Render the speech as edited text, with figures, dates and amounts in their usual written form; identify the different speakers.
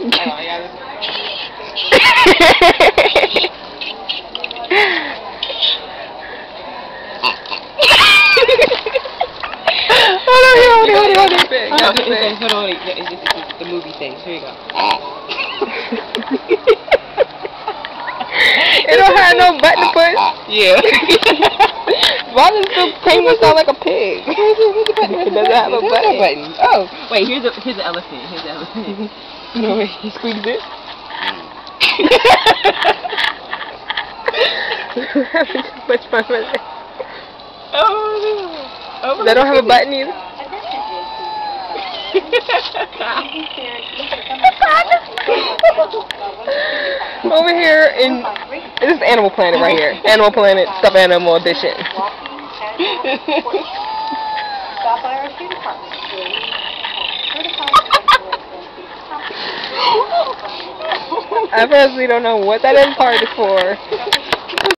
Speaker 1: Hold on.
Speaker 2: It's the movie thing. Here you go.
Speaker 1: It don't have no button to push.
Speaker 2: Yeah.
Speaker 1: Why does the penguin sound like a pig? It doesn't have a button.
Speaker 2: Oh, wait. Here's the elephant. Here's the elephant.
Speaker 1: No way. He squeaks it. We're having too much fun with it.
Speaker 2: Oh.
Speaker 1: They don't have a button either. Over here in this is Animal Planet right here. Animal Planet stuffed animal edition. I personally don't know what that end part is for.